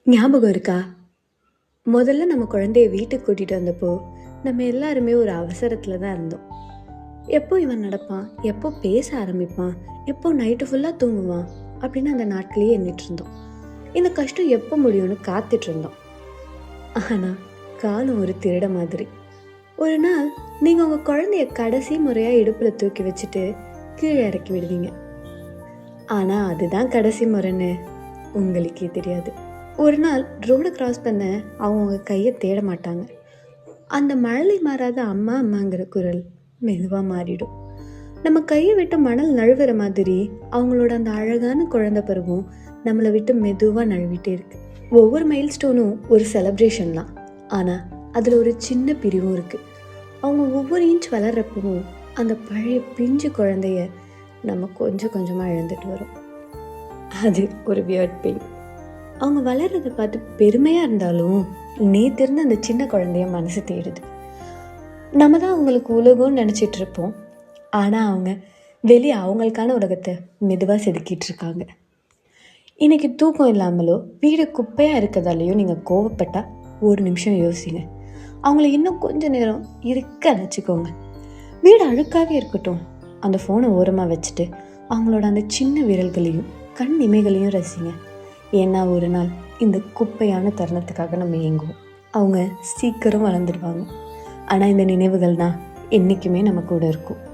ஞாபகம் இருக்கா? முதல்ல நம்ம குழந்தைய வீட்டுக்கு கூட்டிட்டு வந்தப்போ, நம்ம எல்லாருமே ஒரு அவசரத்துல தான் இருந்தோம். எப்போ இவன் நடப்பான்? எப்போ பேச ஆரம்பிப்பான்? எப்போ நைட்டு ஃபுல்லா தூங்குவான்? அப்படின்னு அந்த நாட்களையே எண்ணிட்டு இருந்தோம். இந்த கஷ்டம் எப்போ முடியும்னு காத்துட்டு இருந்தோம். ஆனா, காலம் ஒரு திருட மாதிரி. ஒரு நாள் நீங்க உங்க குழந்தைய கடைசி முறையா இடுப்புல தூக்கி வச்சுட்டு கீழே இறக்கி விடுவீங்க. ஆனா அதுதான் கடைசி முறைன்னு உங்களுக்கே தெரியாது. ஒரு நாள் ரோடு கிராஸ் பண்ண அவங்க உங்க கையை தேட மாட்டாங்க. அந்த மழலை மாறாத அம்மா அம்மாங்கிற குரல் மெதுவாக மாறிடும். நம்ம கையை விட்டு மணல் நழுவுற மாதிரி அவங்களோட அந்த அழகான குழந்தை பருவம் நம்மளை விட்டு மெதுவாக நழுவிட்டே இருக்கு. ஒவ்வொரு மைல் ஸ்டோனும் ஒரு செலப்ரேஷன் தான். ஆனால் அதில் ஒரு சின்ன பிரிவும் இருக்கு. அவங்க ஒவ்வொரு இன்ச் வளர்றப்பவும் அந்த பழைய பிஞ்சு குழந்தைய நம்ம கொஞ்சம் கொஞ்சமாக இழந்துட்டு வரோம். அது ஒரு வியர்ட் பெயின். அவங்க வளர்றதை பார்த்து பெருமையாக இருந்தாலும் நேத்திருந்து அந்த சின்ன குழந்தைய மனசு தேடுது. நம்ம தான் அவங்களுக்கு உலகம்னு நினச்சிட்டு இருப்போம். ஆனால் அவங்க வெளியே அவங்களுக்கான உலகத்தை மெதுவாக செதுக்கிட்டு இருக்காங்க. இன்னைக்கு தூக்கம் இல்லாமலோ வீடு குப்பையாக இருக்கிறதாலையோ நீங்கள் கோவப்பட்டால் ஒரு நிமிஷம் யோசிங்க. அவங்கள இன்னும் கொஞ்சம் நேரம் இருக்க நினச்சிக்கோங்க. வீடு அழுக்காகவே இருக்கட்டும், அந்த ஃபோனை ஓரமாக வச்சுட்டு அவங்களோட அந்த சின்ன விரல்களையும் கண் இமைகளையும் ரசிங்க. ஏன்னா ஒரு நாள் இந்த குப்பையான தருணத்துக்காக நம்ம ஏங்குவோம். அவங்க சீக்கிரம் வளர்ந்துடுவாங்க. ஆனால் இந்த நினைவுகள் தான் என்றைக்குமே நம்ம கூட இருக்கும்.